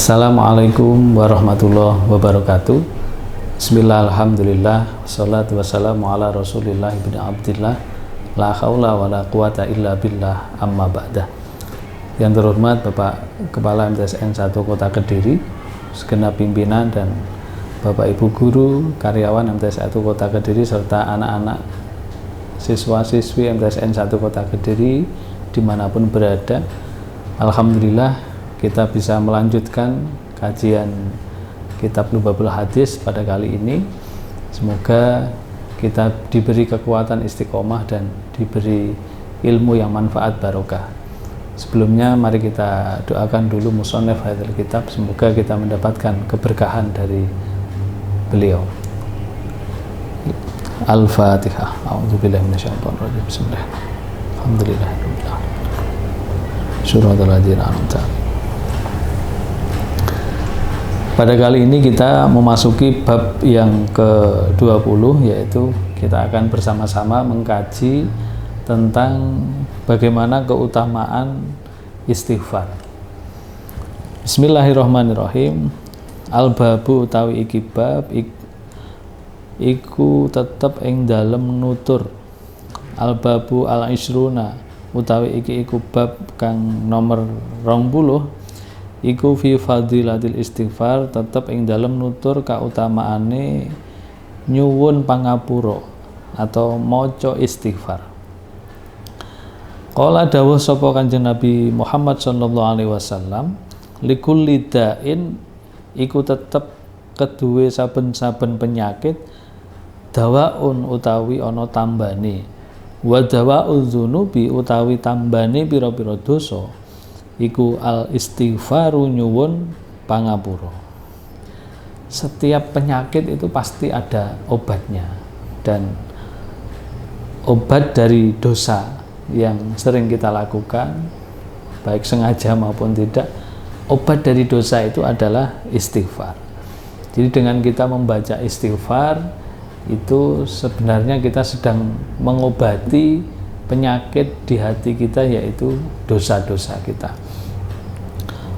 Assalamualaikum warahmatullahi wabarakatuh. Bismillah, alhamdulillah, wassalatu wassalamu ala rasulillah ibn abdillah, la haula wa la quwata illa billah, amma ba'dah. Yang terhormat Bapak Kepala MTSN 1 Kota Kediri, segenap pimpinan dan Bapak Ibu Guru, karyawan MTSN 1 Kota Kediri, serta anak-anak siswa-siswi MTSN 1 Kota Kediri dimanapun berada. Alhamdulillah kita bisa melanjutkan kajian kitab Lubabul Hadis pada kali ini. Semoga kita diberi kekuatan istiqomah dan diberi ilmu yang manfaat barokah. Sebelumnya mari kita doakan dulu musannif hadzal kitab, semoga kita mendapatkan keberkahan dari beliau. Al-Fatihah. A'udzubillahi minasyaitonir rajim. Bismillah. Alhamdulillahirabbil alamin. Syuratul ladzina an'amta. Pada kali ini kita memasuki bab yang ke-20, yaitu kita akan bersama-sama mengkaji tentang bagaimana keutamaan istighfar. Bismillahirrahmanirrahim. Al-babu utawi iki bab iku tetep ing dalem nutur. Al-babu al-isruna utawi iki iku bab kang nomor 20 iku fi fadilatil istighfar, tetep ing dalem nutur kautamaane nyuwun pangapura atau maca istighfar. Qala dawuh sapa Kanjeng Nabi Muhammad sallallahu alaihi wasallam, likulli da'in iku tetep keduwe saben-saben penyakit dawaun utawi ana tambane, wa dawa'udz dzunubi utawi tambane pira-pira dosa iku al istighfaru nyuwun pangapura. Setiap penyakit itu pasti ada obatnya, dan obat dari dosa yang sering kita lakukan baik sengaja maupun tidak, obat dari dosa itu adalah istighfar. Jadi dengan kita membaca istighfar itu sebenarnya kita sedang mengobati penyakit di hati kita, yaitu dosa-dosa kita.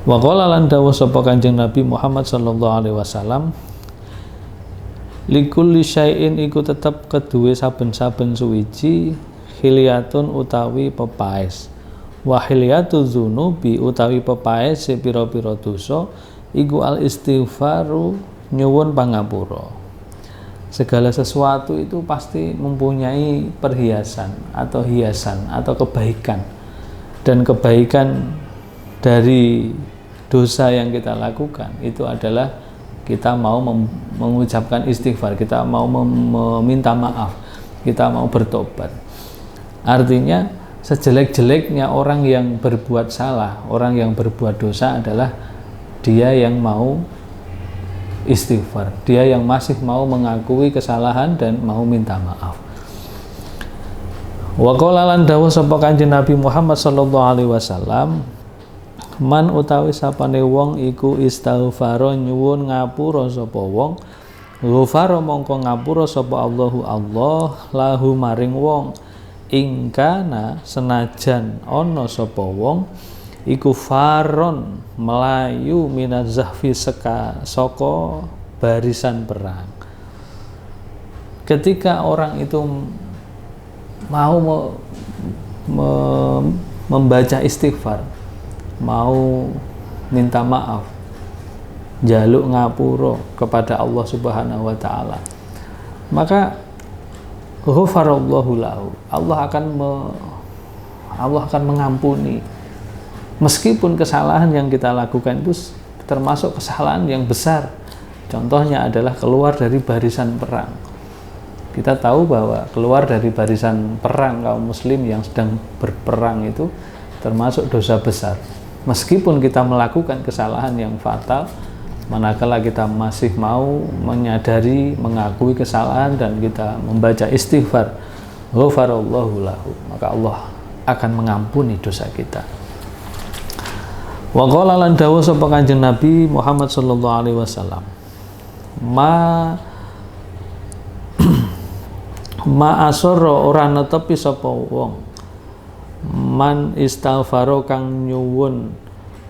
Wa qala lan dawuh sapa Kanjeng Nabi Muhammad sallallahu alaihi wasallam, likulli syai'in iku tetep keduwe saben-saben suwiji hilyatun utawi pepaes, wa hilyatu dzunubi utawi pepaes sepira-pira dosa iku al istighfaru nyuwun pangapura. Segala sesuatu itu pasti mempunyai perhiasan atau hiasan atau kebaikan, dan kebaikan dari dosa yang kita lakukan itu adalah kita mau mengucapkan istighfar, kita mau meminta maaf, kita mau bertobat. Artinya sejelek-jeleknya orang yang berbuat salah, orang yang berbuat dosa adalah dia yang mau istighfar, dia yang masih mau mengakui kesalahan dan mau minta maaf. Wa qala lan dawuh sapa Kanjeng Nabi Muhammad sallallahu alaihi wasallam, man utawi sapane wong iku istighfaro nyuwun ngapura sapa wong, ghafara mongko ngapura sapa Allahu Allah lahu maring wong, ingkana senajan ana sapa wong iku faron melayu minazahfi saka saka barisan perang. Ketika orang itu mau membaca istighfar, mau minta maaf, jaluk ngapura kepada Allah Subhanahu wa taala, maka ghafarallahu lahu, Allah akan mengampuni. Meskipun kesalahan yang kita lakukan itu termasuk kesalahan yang besar. Contohnya adalah keluar dari barisan perang. Kita tahu bahwa keluar dari barisan perang kaum muslim yang sedang berperang itu termasuk dosa besar. Meskipun kita melakukan kesalahan yang fatal, manakala kita masih mau menyadari, mengakui kesalahan dan kita membaca istighfar, ghafarallahu lahu, maka Allah akan mengampuni dosa kita. Wa qala lan dawuh sapa Kanjeng Nabi Muhammad sallallahu alaihi wasallam, ma asarra ora netepi sapa wong man istighfaro kang nyuwun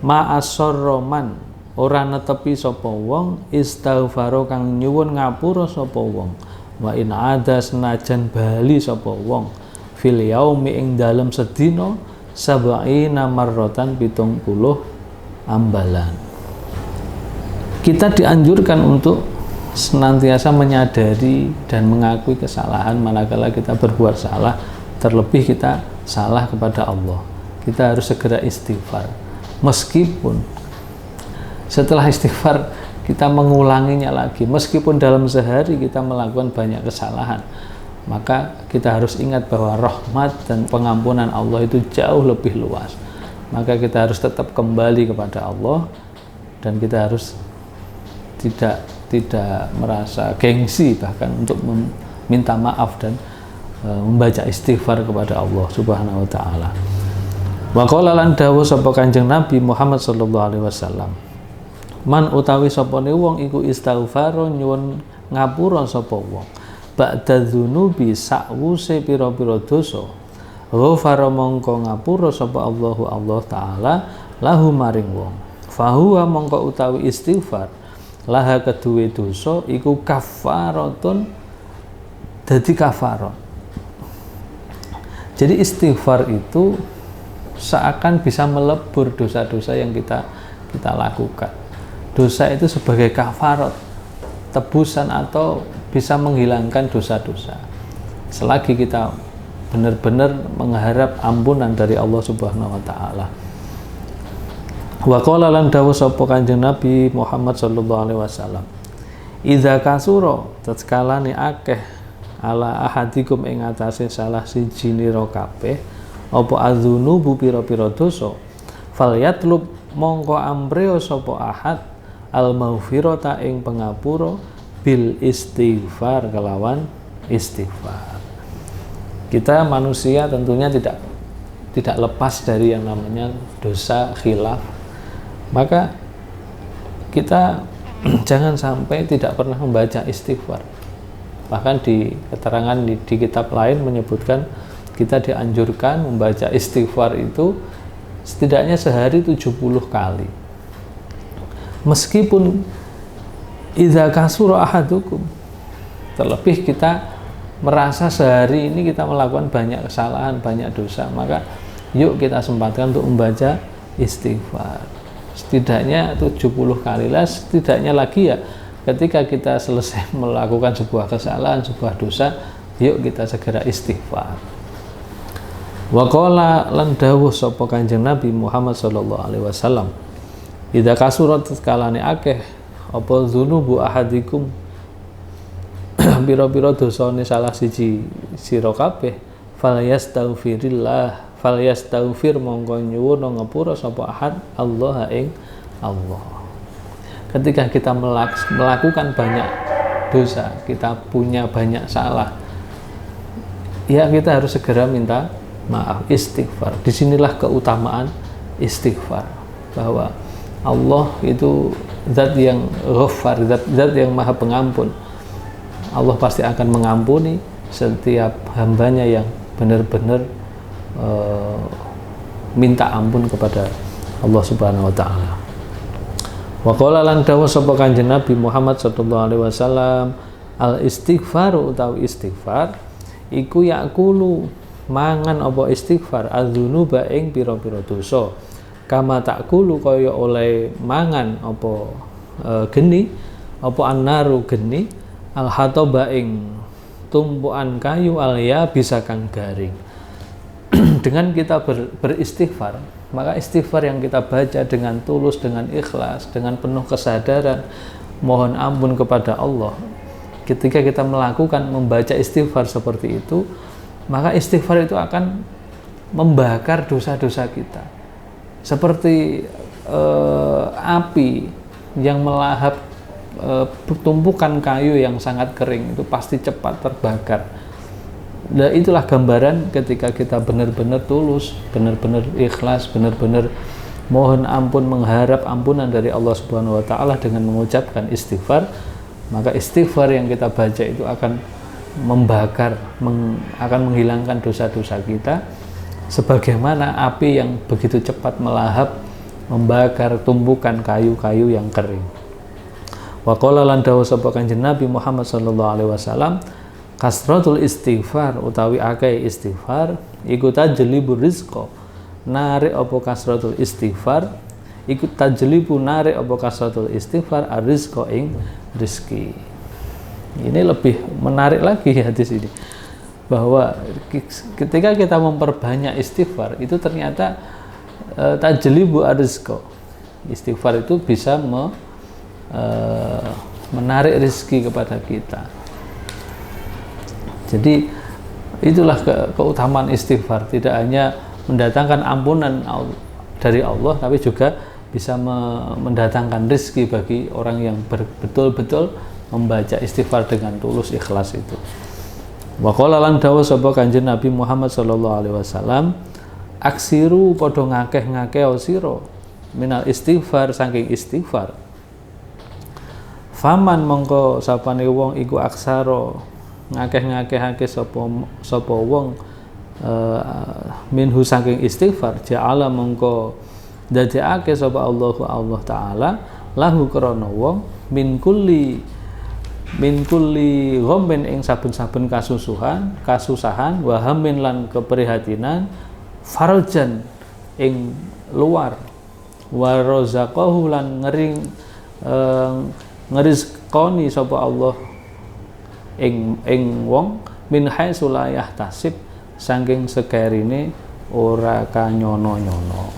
ma asarra man ora netepi sapa wong istighfaro kang nyuwun ngapura sapa wong wa in ada senajan bali sapa wong fil yaumi ing dalem sedina sab'ina marratan 70 ambalan. Kita dianjurkan untuk senantiasa menyadari dan mengakui kesalahan manakala kita berbuat salah, terlebih kita salah kepada Allah. Kita harus segera istighfar. Meskipun setelah istighfar kita mengulanginya lagi, meskipun dalam sehari kita melakukan banyak kesalahan, maka kita harus ingat bahwa rahmat dan pengampunan Allah itu jauh lebih luas. Maka kita harus tetap kembali kepada Allah, dan kita harus tidak merasa gengsi bahkan untuk meminta maaf dan membaca istighfar kepada Allah Subhanahu wa taala. Wa qala lan dawuh sapa Kanjeng Nabi Muhammad sallallahu alaihi wasallam, man utawi sapane wong iku istighfar nyuwun ngapura sapa wong ba'da dzunubi sakwuse pira-pira dosa, ghafara mongko ngapura sapa Allahu Allah taala lahu maring wong, fahuwa mongko utawi istighfar laha keduwe dosa iku kafaratun, dadi kafarat. Jadi istighfar itu seakan bisa melebur dosa-dosa yang kita lakukan. Dosa itu sebagai kafarat, tebusan atau bisa menghilangkan dosa-dosa. Selagi kita benar-benar mengharap ampunan dari Allah Subhanahu wa taala. Wa qala lan dawuh sapa Kanjeng Nabi Muhammad sallallahu alaihi wasallam, idza kasura tatskalane akeh ala ahadikum ing atase salah siji nira kabeh apa adzunubu pira-pira dosa, falyatlub mongko amreo sapa ahad al maghfirata ing pangapura bil istighfar kelawan istighfar. Kita manusia tentunya tidak lepas dari yang namanya dosa khilaf. Maka kita jangan sampai tidak pernah membaca istighfar. Bahkan di keterangan di kitab lain menyebutkan kita dianjurkan membaca istighfar itu setidaknya sehari 70 kali. Meskipun idza kasura ahadukum, terlebih kita merasa sehari ini kita melakukan banyak kesalahan, banyak dosa, maka yuk kita sempatkan untuk membaca istighfar. Setidaknya 70 kali lah, setidaknya lagi ya ketika kita selesai melakukan sebuah kesalahan, sebuah dosa, yuk kita segera istighfar. Wa qala lan dawuh sapa Kanjeng Nabi Muhammad sallallahu alaihi wasallam, idza kasurat kalane akeh apa dzunubu ahadikum pira-pira dosane salah siji sira kabeh falyastaghfir mongko nyuwun ngapura sapa ahad Allah ing Allah. Ketika kita melakukan banyak dosa, kita punya banyak salah, ya kita harus segera minta maaf, istighfar. Disinilah keutamaan istighfar, bahwa Allah itu zat yang ghaffar, zat yang maha pengampun. Allah pasti akan mengampuni setiap hambanya yang benar-benar minta ampun kepada Allah Subhanahu wa taala. Wa qala lan dawuh sapa Kanjeng Nabi Muhammad sallallahu alaihi wasallam, al istighfaru utawi istighfar iku yakulu mangan apa istighfar adzunuba ing pira-pira dosa, kama takulu kaya oleh mangan apa geni apa annaru geni al hataba ing tumpukan kayu alya bisa kang garing. Dengan kita beristighfar, maka istighfar yang kita baca dengan tulus, dengan ikhlas, dengan penuh kesadaran mohon ampun kepada Allah, ketika kita melakukan membaca istighfar seperti itu, maka istighfar itu akan membakar dosa-dosa kita seperti api yang melahap tumpukan kayu yang sangat kering, itu pasti cepat terbakar. Nah, itulah gambaran ketika kita benar-benar tulus, benar-benar ikhlas, benar-benar mohon ampun, mengharap ampunan dari Allah Subhanahu wa taala dengan mengucapkan istighfar, maka istighfar yang kita baca itu akan membakar, akan menghilangkan dosa-dosa kita sebagaimana api yang begitu cepat melahap membakar tumpukan kayu-kayu yang kering. Wa qala lan dawuh sapa Kanjeng Nabi Muhammad sallallahu alaihi wasallam, kasratul istighfar utawi akeh istighfar iku tajlibur rizqa. Narik apa kasratul istighfar iku tajlibu narik apa kasratul istighfar ar-rizqa ing rezeki. Ini lebih menarik lagi hadis ini, bahwa ketika kita memperbanyak istighfar itu ternyata tajlibu ar-rizqa. Istighfar itu bisa menarik rezeki kepada kita. Jadi itulah keutamaan istighfar, tidak hanya mendatangkan ampunan dari Allah, tapi juga bisa mendatangkan rezeki bagi orang yang betul-betul membaca istighfar dengan tulus ikhlas itu. Wa qala lan dawuh sapa Kanjeng Nabi Muhammad sallallahu alaihi wasallam, aksiru padha ngakeh-ngakeh sira minal istighfar saking istighfar. Faman mongko sapane wong iku aksara ngakeh-ngakehake sapa wong minhu saking istighfar, ja'ala mongko dadekake sapa Allah taala lahu krana wong min kulli ghammin ing saben-saben kasusahan wa hammin lan keprihatinan farjan ing luar wa razaqahu lan ngerizqoni sapa Allah ing wong min haitsu la yahtasib saking sekerine ora kanyono-nyono.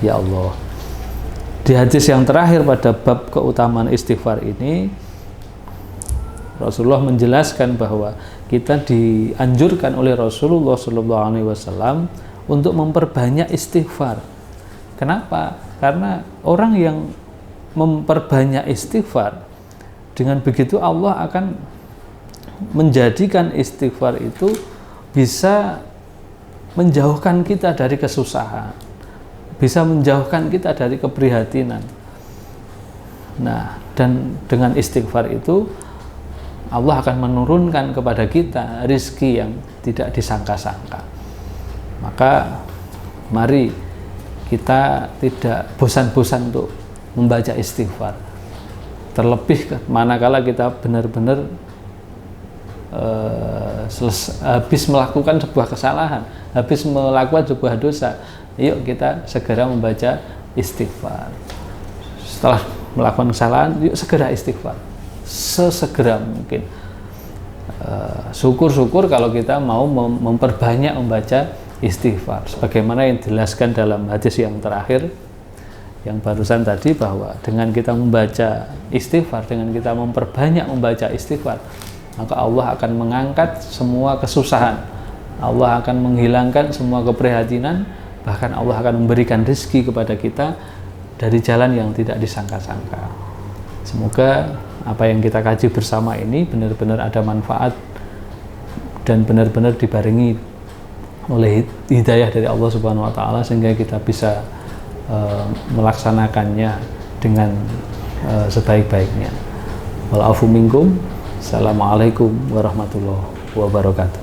Ya Allah, di hadis yang terakhir pada bab keutamaan istighfar ini Rasulullah menjelaskan bahwa kita dianjurkan oleh Rasulullah SAW untuk memperbanyak istighfar. Kenapa? Karena orang yang memperbanyak istighfar, dengan begitu Allah akan menjadikan istighfar itu bisa menjauhkan kita dari kesusahan, bisa menjauhkan kita dari keprihatinan. Nah, dan dengan istighfar itu Allah akan menurunkan kepada kita rizki yang tidak disangka-sangka. Maka mari kita tidak bosan-bosan untuk membaca istighfar. Terlebih manakala kita benar-benar habis melakukan sebuah kesalahan, habis melakukan sebuah dosa, yuk kita segera membaca istighfar. Setelah melakukan kesalahan, yuk segera istighfar sesegera mungkin. Syukur-syukur kalau kita mau memperbanyak membaca istighfar, sebagaimana yang dijelaskan dalam hadis yang terakhir yang barusan tadi, bahwa dengan kita membaca istighfar, dengan kita memperbanyak membaca istighfar, maka Allah akan mengangkat semua kesusahan, Allah akan menghilangkan semua keprihatinan, bahkan Allah akan memberikan rezeki kepada kita dari jalan yang tidak disangka-sangka. Semoga apa yang kita kaji bersama ini benar-benar ada manfaat dan benar-benar dibarengi oleh hidayah dari Allah Subhanahu wa taala, sehingga kita bisa melaksanakannya dengan sebaik-baiknya. Wal afu minkum. Assalamualaikum warahmatullahi wabarakatuh.